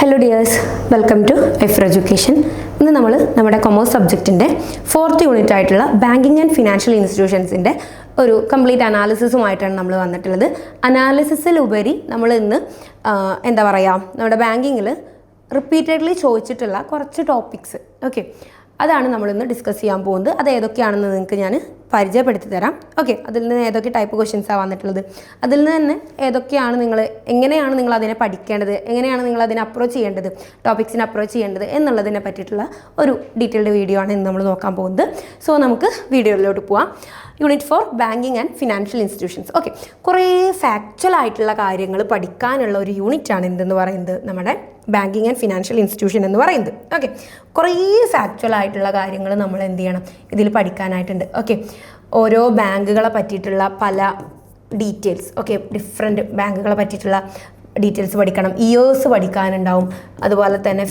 Hello dears, welcome to ഐഫർ education. ഇന്ന് നമ്മൾ നമ്മുടെ കൊമേഴ്സ് സബ്ജക്റ്റിൻ്റെ 4th യൂണിറ്റ് ആയിട്ടുള്ള ബാങ്കിങ് ആൻഡ് ഫിനാൻഷ്യൽ ഇൻസ്റ്റിറ്റ്യൂഷൻസിൻ്റെ ഒരു കംപ്ലീറ്റ് അനാലിസിസുമായിട്ടാണ് നമ്മൾ വന്നിട്ടുള്ളത്. അനാലിസിസിലുപരി നമ്മൾ ഇന്ന് എന്താ പറയുക, നമ്മുടെ ബാങ്കിങ്ങിൽ റിപ്പീറ്റഡ്ലി ചോദിച്ചിട്ടുള്ള കുറച്ച് ടോപ്പിക്സ്, ഓക്കെ, അതാണ് നമ്മളിന്ന് ഡിസ്കസ് ചെയ്യാൻ പോകുന്നത്. അത് ഏതൊക്കെയാണെന്ന് നിങ്ങൾക്ക് ഞാൻ പരിചയപ്പെടുത്തി തരാം. ഓക്കെ, അതിൽ നിന്ന് ഏതൊക്കെ ടൈപ്പ് ക്വസ്റ്റ്യൻസാണ് വന്നിട്ടുള്ളത്, അതിൽ നിന്ന് തന്നെ ഏതൊക്കെയാണ് എങ്ങനെയാണ് നിങ്ങൾ അതിനെ പഠിക്കേണ്ടത്, എങ്ങനെയാണ് നിങ്ങൾ അതിനെ അപ്രോച്ച് ചെയ്യേണ്ടത്, ടോപ്പിക്സിനെ അപ്രോച്ച് ചെയ്യേണ്ടത് എന്നുള്ളതിനെ പറ്റിയിട്ടുള്ള ഒരു ഡീറ്റെയിൽഡ് വീഡിയോ ആണ് ഇന്ന് നമ്മൾ നോക്കാൻ പോകുന്നത്. സോ നമുക്ക് വീഡിയോയിലോട്ട് പോവാം. Unit 4 banking and financial institutions. Okay, കുറേ ഫാക്ച്വൽ ആയിട്ടുള്ള കാര്യങ്ങൾ പഠിക്കാനുള്ള ഒരു യൂണിറ്റാണ് എന്തെന്ന് പറയുന്നത്, നമ്മുടെ ബാങ്കിങ് ആൻഡ് ഫിനാൻഷ്യൽ ഇൻസ്റ്റിറ്റ്യൂഷൻ എന്ന് പറയുന്നത്. ഓക്കെ, കുറേ ഫാക്ച്വൽ ആയിട്ടുള്ള കാര്യങ്ങൾ നമ്മൾ എന്ത് ചെയ്യണം, ഇതിൽ പഠിക്കാനായിട്ടുണ്ട്. ഓക്കെ, ഓരോ ബാങ്കുകളെ പറ്റിയിട്ടുള്ള പല ഡീറ്റെയിൽസ്, ഓക്കെ, ഡിഫറെൻറ്റ് ബാങ്കുകളെ പറ്റിയിട്ടുള്ള ഡീറ്റെയിൽസ് പഠിക്കണം, ഇയേഴ്സ് പഠിക്കാനുണ്ടാവും. അതുപോലെ തന്നെ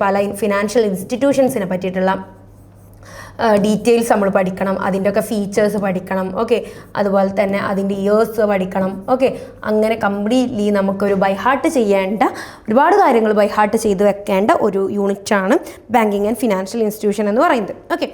പല ഫിനാൻഷ്യൽ ഇൻസ്റ്റിറ്റ്യൂഷൻസിനെ പറ്റിയിട്ടുള്ള ഡീറ്റെയിൽസ് നമ്മൾ പഠിക്കണം, അതിൻ്റെയൊക്കെ ഫീച്ചേഴ്സ് പഠിക്കണം. ഓക്കെ, അതുപോലെ തന്നെ അതിൻ്റെ ഇയേഴ്സ് പഠിക്കണം. ഓക്കെ, അങ്ങനെ കംപ്ലീറ്റ്ലി നമുക്കൊരു ബൈഹാർട്ട് ചെയ്യേണ്ട ഒരുപാട് കാര്യങ്ങൾ ബൈഹാർട്ട് ചെയ്ത് വെക്കേണ്ട ഒരു യൂണിറ്റാണ് ബാങ്കിങ് ആൻഡ് ഫിനാൻഷ്യൽ ഇൻസ്റ്റിറ്റ്യൂഷൻ എന്ന് പറയുന്നത്. ഓക്കെ,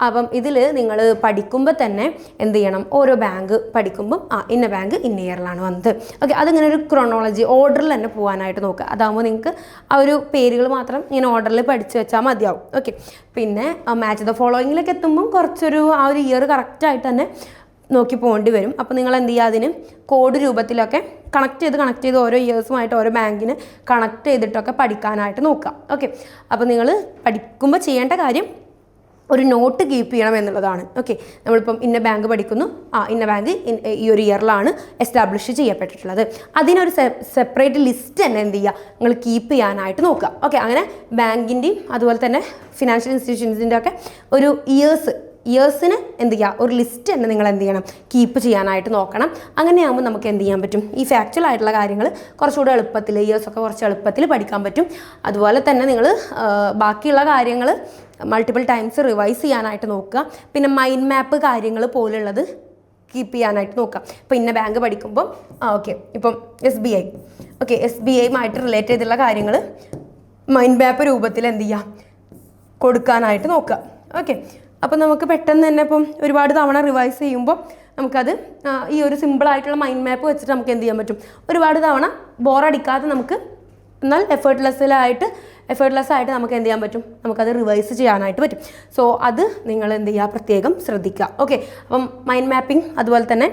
അപ്പം ഇതിൽ നിങ്ങൾ പഠിക്കുമ്പോൾ തന്നെ എന്ത് ചെയ്യണം, ഓരോ ബാങ്ക് പഠിക്കുമ്പം ഇന്ന ബാങ്ക് ഇന്ന ഇയറിലാണ് വന്നത്. ഓക്കെ, അതിങ്ങനെ ഒരു ക്രോണോളജി ഓർഡറിൽ തന്നെ പോകാനായിട്ട് നോക്കുക. അതാകുമ്പോൾ നിങ്ങൾക്ക് ആ ഒരു പേരുകൾ മാത്രം ഇങ്ങനെ ഓർഡറിൽ പഠിച്ച് വെച്ചാൽ മതിയാവും. ഓക്കെ, പിന്നെ മാച്ച് ദ ഫോളോയിങ്ങിലേക്ക് എത്തുമ്പം കുറച്ചൊരു ആ ഒരു ഇയർ കറക്റ്റായിട്ട് തന്നെ നോക്കി പോകേണ്ടി വരും. അപ്പോൾ നിങ്ങൾ എന്ത് ചെയ്യുക, അതിന് കോഡ് രൂപത്തിലൊക്കെ കണക്ട് ചെയ്ത് ഓരോ ഇയേഴ്സുമായിട്ട് ഓരോ ബാങ്കിന് കണക്ട് ചെയ്തിട്ടൊക്കെ പഠിക്കാനായിട്ട് നോക്കുക. ഓക്കെ, അപ്പോൾ നിങ്ങൾ പഠിക്കുമ്പോൾ ചെയ്യേണ്ട കാര്യം ഒരു നോട്ട് കീപ്പ് ചെയ്യണം എന്നുള്ളതാണ്. ഓക്കെ, നമ്മളിപ്പം ഇന്ന ബാങ്ക് പഠിക്കുന്നു, ഇന്ന ബാങ്ക് ഈ ഒരു ഇയറിലാണ് എസ്റ്റാബ്ലിഷ് ചെയ്യപ്പെട്ടിട്ടുള്ളത്, അതിനൊരു സെപ്പറേറ്റ് ലിസ്റ്റ് തന്നെ എന്ത് ചെയ്യുക, നിങ്ങൾ കീപ്പ് ചെയ്യാനായിട്ട് നോക്കുക. ഓക്കെ, അങ്ങനെ ബാങ്കിൻ്റെയും അതുപോലെ തന്നെ ഫിനാൻഷ്യൽ ഇൻസ്റ്റിറ്റ്യൂഷൻസിൻ്റെ ഒക്കെ ഒരു ഇയേഴ്സിന് എന്ത് ചെയ്യുക, ഒരു ലിസ്റ്റ് തന്നെ നിങ്ങൾ എന്ത് ചെയ്യണം, കീപ്പ് ചെയ്യാനായിട്ട് നോക്കണം. അങ്ങനെയാകുമ്പോൾ നമുക്ക് എന്ത് ചെയ്യാൻ പറ്റും, ഈ ഫാക്ച്വൽ ആയിട്ടുള്ള കാര്യങ്ങൾ കുറച്ചുകൂടെ എളുപ്പത്തിൽ, ഇയേഴ്സൊക്കെ കുറച്ച് എളുപ്പത്തിൽ പഠിക്കാൻ പറ്റും. അതുപോലെ തന്നെ നിങ്ങൾ ബാക്കിയുള്ള കാര്യങ്ങൾ മൾട്ടിപ്പിൾ ടൈംസ് റിവൈസ് ചെയ്യാനായിട്ട് നോക്കുക. പിന്നെ മൈൻഡ് മാപ്പ് കാര്യങ്ങൾ പോലുള്ളത് കീപ്പ് ചെയ്യാനായിട്ട് നോക്കുക. ഇപ്പോൾ ഇന്ന ബാങ്ക് പഠിക്കുമ്പോൾ ഓക്കെ, ഇപ്പം SBIയുമായിട്ട് റിലേറ്റ് ചെയ്തുള്ള കാര്യങ്ങൾ മൈൻഡ് മാപ്പ് രൂപത്തിൽ എന്ത് ചെയ്യുക, കൊടുക്കാനായിട്ട് നോക്കുക. ഓക്കെ, അപ്പോൾ നമുക്ക് പെട്ടെന്ന് തന്നെ ഇപ്പം ഒരുപാട് തവണ റിവൈസ് ചെയ്യുമ്പോൾ നമുക്കത് ഈ ഒരു സിമ്പിളായിട്ടുള്ള മൈൻഡ് മാപ്പ് വെച്ചിട്ട് നമുക്ക് എന്ത് ചെയ്യാൻ പറ്റും, ഒരുപാട് തവണ ബോറടിക്കാതെ നമുക്ക്, എന്നാൽ എഫേർട്ട്ലെസ് ആയിട്ട് നമുക്ക് എന്ത് ചെയ്യാൻ പറ്റും, നമുക്കത് റിവൈസ് ചെയ്യാനായിട്ട് പറ്റും. സോ അത് നിങ്ങൾ എന്ത് ചെയ്യുക, പ്രത്യേകം ശ്രദ്ധിക്കുക. ഓക്കെ, അപ്പം മൈൻഡ് മാപ്പിംഗ് അതുപോലെ തന്നെ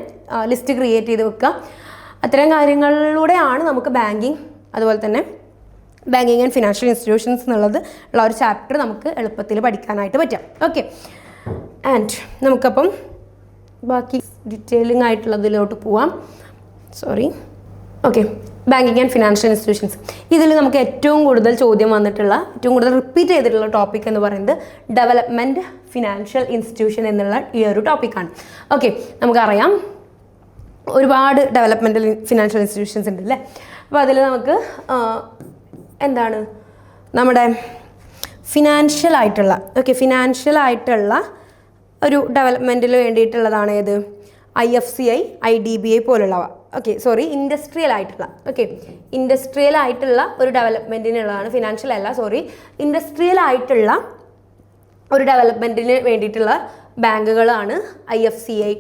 ലിസ്റ്റ് ക്രിയേറ്റ് ചെയ്ത് വെക്കുക. അത്തരം കാര്യങ്ങളിലൂടെയാണ് നമുക്ക് അതുപോലെ തന്നെ ബാങ്കിങ് ആൻഡ് ഫിനാൻഷ്യൽ ഇൻസ്റ്റിറ്റ്യൂഷൻസ് എന്നുള്ളത് ഉള്ള ഒരു ചാപ്റ്റർ നമുക്ക് എളുപ്പത്തിൽ പഠിക്കാനായിട്ട് പറ്റും. ഓക്കെ, ആൻഡ് നമുക്കപ്പം ബാക്കി ഡീറ്റെയിലിംഗ് ആയിട്ടുള്ളതിലോട്ട് പോവാം. Okay, banking and financial institutions. ഇതിൽ നമുക്ക് ഏറ്റവും കൂടുതൽ ചോദ്യം വന്നിട്ടുള്ള, ഏറ്റവും കൂടുതൽ റിപ്പീറ്റ് ചെയ്തിട്ടുള്ള ടോപ്പിക് എന്ന് പറയുന്നത് ഡെവലപ്മെൻറ്റ് ഫിനാൻഷ്യൽ ഇൻസ്റ്റിറ്റ്യൂഷൻ എന്നുള്ള ഈ ഒരു ടോപ്പിക്കാണ്. ഓക്കെ, നമുക്കറിയാം ഒരുപാട് ഡെവലപ്മെൻറ്റൽ ഫിനാൻഷ്യൽ ഇൻസ്റ്റിറ്റ്യൂഷൻസ് ഉണ്ട് അല്ലേ. അപ്പോൾ അതിൽ നമുക്ക് എന്താണ് നമ്മുടെ ഫിനാൻഷ്യൽ ആയിട്ടുള്ള ഒരു ഡെവലപ്മെൻറ്റിന് വേണ്ടിയിട്ടുള്ളതാണ് ഏത്, IFCI, IDBI പോലുള്ളവ. ഇൻഡസ്ട്രിയൽ ആയിട്ടുള്ള ഒരു ഡെവലപ്മെൻറ്റിനുള്ളതാണ്, ഇൻഡസ്ട്രിയൽ ആയിട്ടുള്ള ഒരു ഡെവലപ്മെൻറ്റിന് വേണ്ടിയിട്ടുള്ള ബാങ്കുകളാണ് IFCI,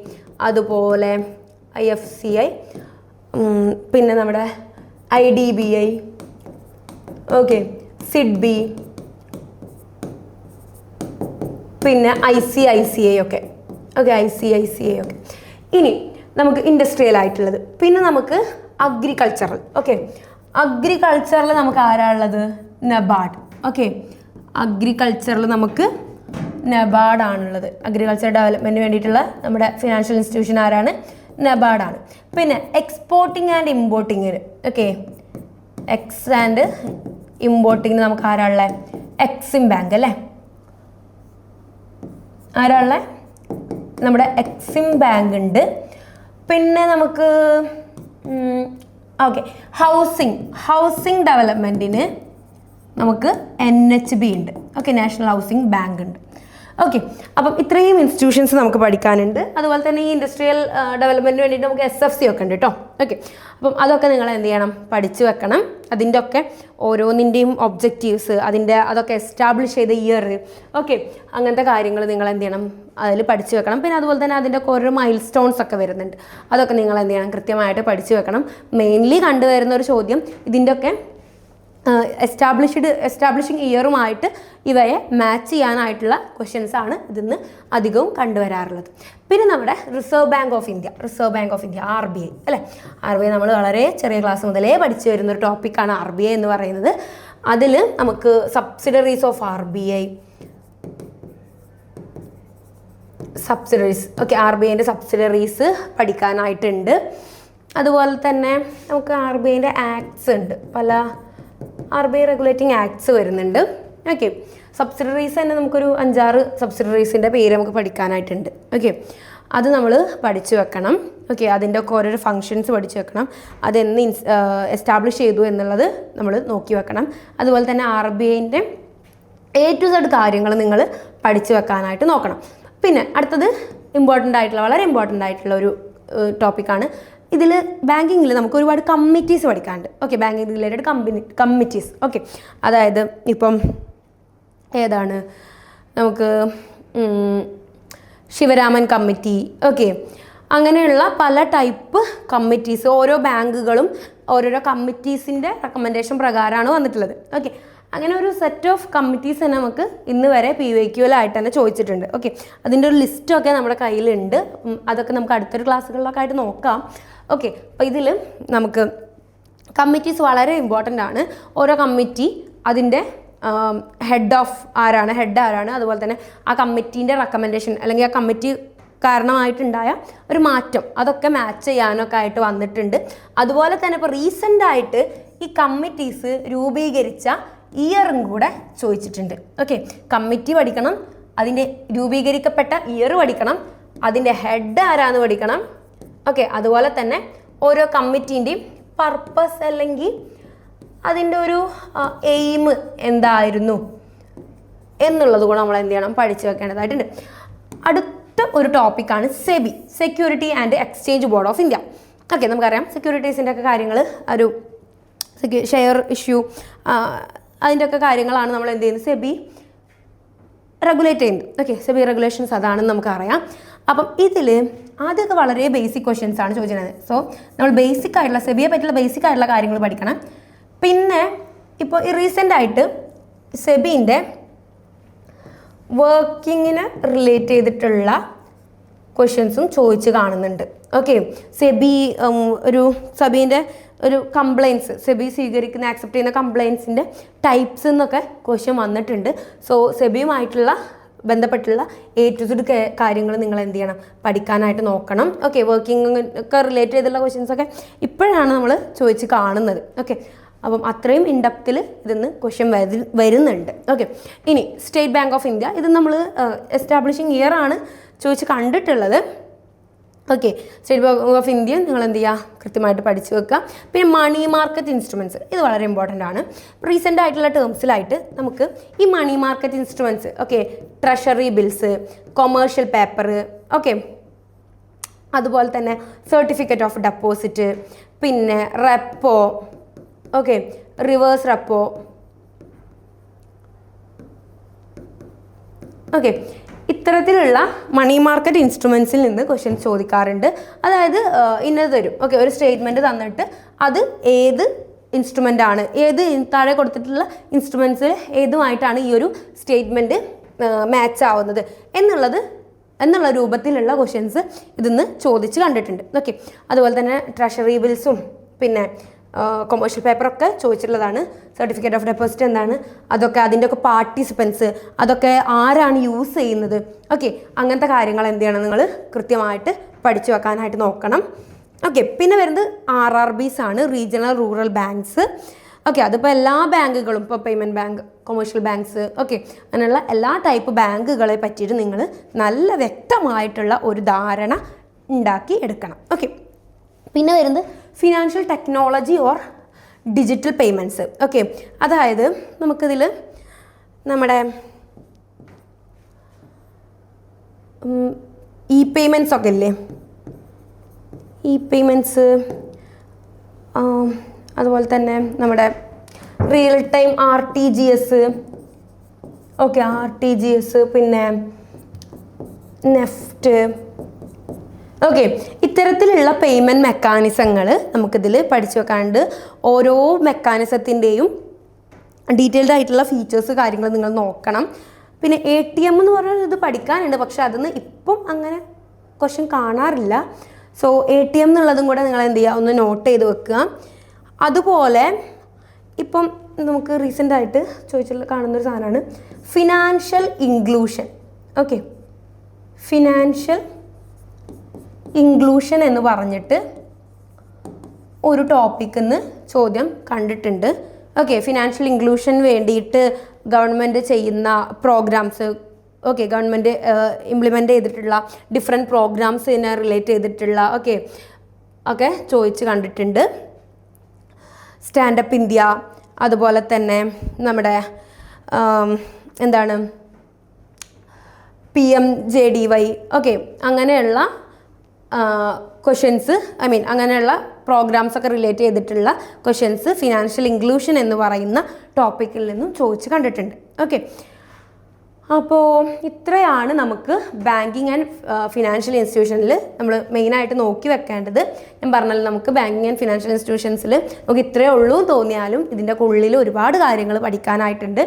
അതുപോലെ IFCI, പിന്നെ നമ്മുടെ IDBI, ഓക്കെ, SIDBI, പിന്നെ ICICI ഒക്കെ. ഇനി നമുക്ക് ഇൻഡസ്ട്രിയൽ ആയിട്ടുള്ളത്, പിന്നെ നമുക്ക് അഗ്രികൾച്ചറൽ. അഗ്രികൾച്ചറിൽ നമുക്ക് ആരാളുള്ളത്, നബാർഡ്. അഗ്രികൾച്ചറിൽ നമുക്ക് നബാർഡാണുള്ളത്. അഗ്രികൾച്ചർ ഡെവലപ്മെൻറ്റിന് വേണ്ടിയിട്ടുള്ള നമ്മുടെ ഫിനാൻഷ്യൽ ഇൻസ്റ്റിറ്റ്യൂഷൻ ആരാണ്, നബാർഡാണ്. പിന്നെ എക്സ്പോർട്ടിങ് ആൻഡ് ഇമ്പോർട്ടിങ്ങിന്, ഇമ്പോർട്ടിങ്ങിന് നമുക്ക് ആരാളുള്ളത്, എക്സിം ബാങ്ക് അല്ലേ, ആരാളുള്ളത്, നമ്മുടെ എക്സിം ബാങ്ക് ഉണ്ട്. പിന്നെ നമുക്ക് ഹൗസിംഗ് ഡെവലപ്മെൻറ്റിന് നമുക്ക് NHB ഉണ്ട്. നാഷണൽ ഹൗസിംഗ് ബാങ്ക് ഉണ്ട്. ഓക്കെ, അപ്പം ഇത്രയും ഇൻസ്റ്റിറ്റ്യൂഷൻസ് നമുക്ക് പഠിക്കാനുണ്ട്. അതുപോലെ തന്നെ ഈ ഇൻഡസ്ട്രിയൽ ഡെവലപ്മെൻറ്റിന് വേണ്ടിയിട്ട് നമുക്ക് SFC ഒക്കെ ഉണ്ട് കേട്ടോ. ഓക്കെ, അപ്പം അതൊക്കെ നിങ്ങൾ എന്ത് ചെയ്യണം, പഠിച്ചു വെക്കണം. അതിൻ്റെ ഒക്കെ ഓരോന്നിൻ്റെയും ഒബ്ജക്റ്റീവ്സ് അതൊക്കെ എസ്റ്റാബ്ലിഷ് ചെയ്ത ഇയർ, ഓക്കെ, അങ്ങനത്തെ കാര്യങ്ങൾ നിങ്ങൾ എന്ത് ചെയ്യണം, അതിൽ പഠിച്ചു വെക്കണം. പിന്നെ അതുപോലെ തന്നെ അതിൻ്റെ ഒക്കെ ഓരോ മൈൽ സ്റ്റോൺസ് ഒക്കെ വരുന്നുണ്ട്, അതൊക്കെ നിങ്ങൾ എന്ത് ചെയ്യണം, കൃത്യമായിട്ട് പഠിച്ചു വെക്കണം. മെയിൻലി കണ്ടുവരുന്ന ഒരു ചോദ്യം ഇതിൻ്റെ ഒക്കെ എസ്റ്റാബ്ലിഷിങ് ഇയറുമായിട്ട് ഇവയെ മാച്ച് ചെയ്യാനായിട്ടുള്ള ക്വസ്റ്റ്യൻസ് ആണ് ഇതിന്ന് അധികവും കണ്ടുവരാറുള്ളത്. പിന്നെ നമ്മുടെ reserve bank of India RBI അല്ലേ. RBI നമ്മൾ വളരെ ചെറിയ ക്ലാസ് മുതലേ പഠിച്ചു വരുന്നൊരു ടോപ്പിക്കാണ് RBI എന്ന് പറയുന്നത്. അതിൽ നമുക്ക് സബ്സിഡറീസ് ഓഫ് RBI, ഓക്കെ, RBIൻ്റെ സബ്സിഡറീസ് പഠിക്കാനായിട്ടുണ്ട്. അതുപോലെ തന്നെ നമുക്ക് RBIൻ്റെ ആക്ട്സ് ഉണ്ട്, പല RBI റെഗുലേറ്റിംഗ് ആക്ട്സ് വരുന്നുണ്ട്. ഓക്കെ, സബ്സിഡറീസ് തന്നെ നമുക്കൊരു 5-6 സബ്സിഡറീസിൻ്റെ പേര് നമുക്ക് പഠിക്കാനായിട്ടുണ്ട്. ഓക്കെ, അത് നമ്മൾ പഠിച്ചു വെക്കണം. ഓക്കെ, അതിൻ്റെ ഒക്കെ ഓരോരോ ഫങ്ഷൻസ് പഠിച്ചു വെക്കണം, അതെന്ന് എസ്റ്റാബ്ലിഷ് ചെയ്തു എന്നുള്ളത് നമ്മൾ നോക്കി വെക്കണം. അതുപോലെ തന്നെ RBIൻ്റെ A to Z കാര്യങ്ങൾ നിങ്ങൾ പഠിച്ചു വെക്കാനായിട്ട് നോക്കണം. പിന്നെ അടുത്തത് വളരെ ഇമ്പോർട്ടൻ്റ് ആയിട്ടുള്ള ഒരു ടോപ്പിക്കാണ്. ഇതിൽ ബാങ്കിങ്ങിൽ നമുക്ക് ഒരുപാട് കമ്മിറ്റീസ് പഠിക്കാനുണ്ട്. Okay, banking related committees. Okay, അതായത് ഇപ്പം ഏതാണ്, നമുക്ക് ശിവരാമൻ കമ്മിറ്റി, ഓക്കെ, അങ്ങനെയുള്ള പല ടൈപ്പ് കമ്മിറ്റീസ്, ഓരോ ബാങ്കുകളും ഓരോരോ കമ്മിറ്റീസിൻ്റെ റെക്കമെൻഡേഷൻ പ്രകാരമാണ് വന്നിട്ടുള്ളത്. ഓക്കെ, അങ്ങനെ ഒരു സെറ്റ് ഓഫ് കമ്മിറ്റീസ് തന്നെ നമുക്ക് ഇന്ന് വരെ PYQലായിട്ട് തന്നെ ചോദിച്ചിട്ടുണ്ട്. ഓക്കെ, അതിൻ്റെ ഒരു ലിസ്റ്റൊക്കെ നമ്മുടെ കയ്യിലുണ്ട്. അതൊക്കെ നമുക്ക് അടുത്തൊരു ക്ലാസ്സുകളിലൊക്കെ ആയിട്ട് നോക്കാം. ഓക്കെ, അപ്പോൾ ഇതിൽ നമുക്ക് കമ്മിറ്റീസ് വളരെ ഇമ്പോർട്ടൻ്റ് ആണ്. ഓരോ കമ്മിറ്റി അതിൻ്റെ ഹെഡ് ആരാണ്, അതുപോലെ തന്നെ ആ കമ്മിറ്റീൻ്റെ റെക്കമെൻഡേഷൻ അല്ലെങ്കിൽ ആ കമ്മിറ്റി കാരണമായിട്ടുണ്ടായ ഒരു മാറ്റം, അതൊക്കെ മാച്ച് ചെയ്യാനൊക്കെ ആയിട്ട് വന്നിട്ടുണ്ട്. അതുപോലെ തന്നെ ഇപ്പോൾ റീസെൻ്റായിട്ട് ഈ കമ്മിറ്റീസ് രൂപീകരിച്ച ഇയറും കൂടെ ചോദിച്ചിട്ടുണ്ട്. ഓക്കെ, കമ്മിറ്റി പഠിക്കണം, അതിൻ്റെ രൂപീകരിക്കപ്പെട്ട ഇയർ പഠിക്കണം, അതിൻ്റെ ഹെഡ് ആരാന്ന് പഠിക്കണം. ഓക്കെ, അതുപോലെ തന്നെ ഓരോ കമ്മിറ്റീൻ്റെയും പർപ്പസ് അല്ലെങ്കിൽ അതിൻ്റെ ഒരു എയിം എന്തായിരുന്നു എന്നുള്ളത് കൂടെ നമ്മൾ എന്ത് ചെയ്യണം, പഠിച്ചു വെക്കേണ്ടതായിട്ടുണ്ട്. അടുത്ത ഒരു ടോപ്പിക്കാണ് SEBI, security and exchange board of India. Okay, നമുക്കറിയാം സെക്യൂരിറ്റീസിൻ്റെ ഒക്കെ കാര്യങ്ങൾ, ഒരു ഷെയർ ഇഷ്യൂ, അതിൻ്റെ ഒക്കെ കാര്യങ്ങളാണ് നമ്മൾ എന്ത് ചെയ്യുന്നത്, സെബി റെഗുലേറ്റ് ചെയ്യുന്നത്. ഓക്കെ, സെബി റെഗുലേഷൻസ് അതാണെന്ന് നമുക്കറിയാം. അപ്പം ഇതിൽ ആദ്യമൊക്കെ വളരെ ബേസിക് ക്വസ്റ്റ്യൻസ് ആണ് ചോദിച്ചിരുന്നത്. സോ നമ്മൾ ബേസിക് ആയിട്ടുള്ള സെബിയെ പറ്റിയുള്ള ബേസിക് ആയിട്ടുള്ള കാര്യങ്ങൾ പഠിക്കണം. പിന്നെ ഇപ്പോൾ ഈ റീസെൻ്റായിട്ട് സെബിൻ്റെ വർക്കിങ്ങിന് റിലേറ്റ് ചെയ്തിട്ടുള്ള ക്വസ്റ്റ്യൻസും ചോദിച്ച് കാണുന്നുണ്ട്. ഓക്കെ, സെബീൻ്റെ ഒരു കംപ്ലയിൻസ്, സെബി സ്വീകരിക്കുന്ന ആക്സെപ്റ്റ് ചെയ്യുന്ന കംപ്ലയിൻസിൻ്റെ ടൈപ്സ് എന്നൊക്കെ ക്വസ്റ്റ്യൻ വന്നിട്ടുണ്ട്. സോ സെബിയുമായിട്ടുള്ള ബന്ധപ്പെട്ടുള്ള A to Z കാര്യങ്ങൾ നിങ്ങൾ എന്ത് ചെയ്യണം, പഠിക്കാനായിട്ട് നോക്കണം. ഓക്കെ, വർക്കിംഗ് ഒക്കെ റിലേറ്റ് ചെയ്തുള്ള ക്വസ്റ്റ്യൻസൊക്കെ ഇപ്പോഴാണ് നമ്മൾ ചോദിച്ച് കാണുന്നത്. ഓക്കെ, അപ്പം അത്രയും ഇൻഡെപ്തിൽ ഇതിന്ന് ക്വസ്റ്റ്യൻ വരുന്നുണ്ട്. ഓക്കെ, ഇനി സ്റ്റേറ്റ് ബാങ്ക് ഓഫ് ഇന്ത്യ, ഇത് നമ്മൾ എസ്റ്റാബ്ലിഷിംഗ് ഇയർ ആണ് ചോദിച്ച് കണ്ടിട്ടുള്ളത്. Okay, state bank of India നിങ്ങൾ എന്ത് ചെയ്യുക, കൃത്യമായിട്ട് പഠിച്ചു വെക്കുക. പിന്നെ മണി മാർക്കറ്റ് ഇൻസ്ട്രുമെൻറ്റ്സ്, ഇത് വളരെ ഇമ്പോർട്ടൻ്റ് ആണ്. റീസെൻ്റ് ആയിട്ടുള്ള ടേംസിലായിട്ട് നമുക്ക് ഈ money market instruments, okay, treasury bills, commercial paper, okay, അതുപോലെ തന്നെ സർട്ടിഫിക്കറ്റ് ഓഫ് ഡെപ്പോസിറ്റ്, പിന്നെ repo, okay, reverse repo, okay, ഇത്തരത്തിലുള്ള മണി മാർക്കറ്റ് ഇൻസ്ട്രുമെൻസിൽ നിന്ന് ക്വസ്റ്റ്യൻസ് ചോദിക്കാറുണ്ട്. അതായത് ഇന്നത് തരും. ഓക്കെ, ഒരു സ്റ്റേറ്റ്മെൻറ്റ് തന്നിട്ട് അത് ഏത് ഇൻസ്ട്രുമെൻ്റ് ആണ്, ഏത് താഴെ കൊടുത്തിട്ടുള്ള ഇൻസ്ട്രുമെൻസിൽ ഏതുമായിട്ടാണ് ഈ ഒരു സ്റ്റേറ്റ്മെൻറ്റ് മാച്ച് ആവുന്നത് എന്നുള്ള രൂപത്തിലുള്ള ക്വസ്റ്റ്യൻസ് ഇതിന്ന് ചോദിച്ച് കണ്ടിട്ടുണ്ട്. ഓക്കെ, അതുപോലെ തന്നെ ട്രഷറി ബിൽസും പിന്നെ കൊമേഴ്ഷ്യൽ പേപ്പറൊക്കെ ചോദിച്ചിട്ടുള്ളതാണ്. സർട്ടിഫിക്കറ്റ് ഓഫ് ഡെപ്പോസിറ്റ് എന്താണ്, അതൊക്കെ അതിൻ്റെയൊക്കെ പാർട്ടിസിപ്പൻസ്, അതൊക്കെ ആരാണ് യൂസ് ചെയ്യുന്നത്, ഓക്കെ, അങ്ങനത്തെ കാര്യങ്ങൾ എന്ത് ചെയ്യണം, നിങ്ങൾ കൃത്യമായിട്ട് പഠിച്ചു വെക്കാനായിട്ട് നോക്കണം. ഓക്കെ, പിന്നെ വരുന്നത് RRBs ആണ്, റീജിയണൽ റൂറൽ ബാങ്ക്സ്. ഓക്കെ, അതിപ്പോൾ എല്ലാ ബാങ്കുകളും, ഇപ്പോൾ payment bank, commercial banks, okay, അങ്ങനെയുള്ള എല്ലാ ടൈപ്പ് ബാങ്കുകളെ പറ്റിയിട്ട് നിങ്ങൾ നല്ല വ്യക്തമായിട്ടുള്ള ഒരു ധാരണ ഉണ്ടാക്കി എടുക്കണം. ഓക്കെ, പിന്നെ വരുന്നത് financial technology or digital payments. Okay, അതായത് നമുക്കിതിൽ നമ്മുടെ പേയ്മെൻറ്റ്സ് ഒക്കെ ഇല്ലേ, പേയ്മെൻറ്റ്സ് അതുപോലെ തന്നെ നമ്മുടെ real time RTGS, okay, RTGS, പിന്നെ നെഫ്റ്റ്, ഓക്കെ. ഇത്തരത്തിലുള്ള പേയ്മെൻറ്റ് മെക്കാനിസങ്ങൾ നമുക്കിതിൽ പഠിച്ചു വെക്കാണ്ട്. ഓരോ മെക്കാനിസത്തിൻ്റെയും ഡീറ്റെയിൽഡ് ആയിട്ടുള്ള ഫീച്ചേഴ്സ് കാര്യങ്ങൾ നിങ്ങൾ നോക്കണം. പിന്നെ ATM എന്ന് പറഞ്ഞാൽ ഇത് പഠിക്കാനുണ്ട്, പക്ഷെ അതിന്ന് ഇപ്പം അങ്ങനെ ക്വസ്റ്റ്യൻ കാണാറില്ല. സോ ATM എന്നുള്ളതും കൂടെ നിങ്ങൾ എന്ത് ചെയ്യുക, ഒന്ന് നോട്ട് ചെയ്ത് വെക്കുക. അതുപോലെ ഇപ്പം നമുക്ക് റീസെൻ്റായിട്ട് കാണുന്നൊരു സാധനമാണ് financial inclusion. Okay, financial inclusion എന്ന് പറഞ്ഞിട്ട് ഒരു ടോപ്പിക്കിൽ നിന്ന് ചോദ്യം കണ്ടിട്ടുണ്ട്. ഓക്കെ, ഫിനാൻഷ്യൽ ഇൻക്ലൂഷൻ വേണ്ടിയിട്ട് ഗവൺമെൻറ് ചെയ്യുന്ന പ്രോഗ്രാംസ്, ഓക്കെ, ഗവൺമെൻറ് ഇംപ്ലിമെൻ്റ് ചെയ്തിട്ടുള്ള ഡിഫറെൻറ്റ് പ്രോഗ്രാംസിനെ റിലേറ്റ് ചെയ്തിട്ടുള്ള ഒക്കെ ചോദിച്ച് കണ്ടിട്ടുണ്ട്. സ്റ്റാൻഡപ്പ് ഇന്ത്യ, അതുപോലെ തന്നെ നമ്മുടെ എന്താണ് PMJDY, ഓക്കെ, അങ്ങനെയുള്ള ക്വസ്റ്റ്യൻസ്, അങ്ങനെയുള്ള പ്രോഗ്രാംസൊക്കെ റിലേറ്റ് ചെയ്തിട്ടുള്ള ക്വസ്റ്റ്യൻസ് ഫിനാൻഷ്യൽ ഇൻക്ലൂഷൻ എന്ന് പറയുന്ന ടോപ്പിക്കിൽ നിന്നും ചോദിച്ച് കണ്ടിട്ടുണ്ട്. ഓക്കെ, അപ്പോൾ ഇത്രയാണ് നമുക്ക് ബാങ്കിങ് ആൻഡ് ഫിനാൻഷ്യൽ ഇൻസ്റ്റിറ്റ്യൂഷനിൽ നമ്മൾ മെയിനായിട്ട് നോക്കി വെക്കേണ്ടത്. ഞാൻ പറഞ്ഞല്ലോ, നമുക്ക് ബാങ്കിങ് ആൻഡ് ഫിനാൻഷ്യൽ ഇൻസ്റ്റിറ്റ്യൂഷൻസിൽ നമുക്ക് ഇത്രയേ ഉള്ളൂ തോന്നിയാലും ഇതിൻ്റെ ഉള്ളിൽ ഒരുപാട് കാര്യങ്ങൾ പഠിക്കാനായിട്ടുണ്ട്.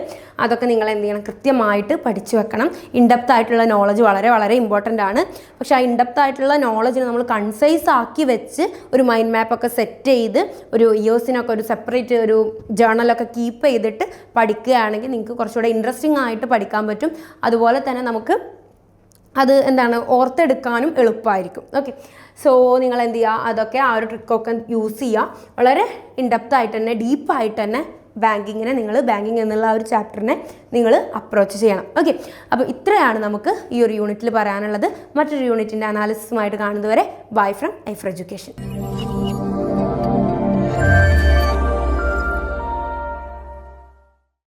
അതൊക്കെ നിങ്ങൾ എന്ത് ചെയ്യണം, കൃത്യമായിട്ട് പഠിച്ചു വെക്കണം. ഇൻഡെപ്ത് ആയിട്ടുള്ള നോളജ് വളരെ വളരെ ഇമ്പോർട്ടൻ്റ് ആണ്. പക്ഷേ ആ ഇൻഡെപ്ത് ആയിട്ടുള്ള നോളജിന് നമ്മൾ കൺസൈസ് ആക്കി വെച്ച് ഒരു മൈൻഡ് മാപ്പൊക്കെ സെറ്റ് ചെയ്ത് ഒരു ഇയേഴ്സിനൊക്കെ ഒരു സെപ്പറേറ്റ് ഒരു ജേർണലൊക്കെ കീപ്പ് ചെയ്തിട്ട് പഠിക്കുകയാണെങ്കിൽ നിങ്ങൾക്ക് കുറച്ചുകൂടെ ഇൻട്രസ്റ്റിംഗ് ആയിട്ട് പഠിക്കാൻ പറ്റും. അതുപോലെ തന്നെ നമുക്ക് അത് ഓർത്തെടുക്കാനും എളുപ്പമായിരിക്കും. ഓക്കെ, സോ നിങ്ങൾ എന്ത് ചെയ്യുക, അതൊക്കെ ആ ഒരു ട്രിക്കൊക്കെ യൂസ് ചെയ്യുക. വളരെ ഇൻഡെപ്ത് ആയിട്ട് തന്നെ ഡീപ്പായിട്ട് തന്നെ ബാങ്കിങ് എന്നുള്ള ആ ഒരു ചാപ്റ്ററിനെ നിങ്ങൾ അപ്രോച്ച് ചെയ്യണം. ഓക്കെ, അപ്പോൾ ഇത്രയാണ് നമുക്ക് ഈ ഒരു യൂണിറ്റിൽ പറയാനുള്ളത്. മറ്റൊരു യൂണിറ്റിൻ്റെ അനാലിസിസുമായിട്ട് കാണുന്നതുവരെ ബൈ ഫ്രം ഐഫർ എഡ്യൂക്കേഷൻ.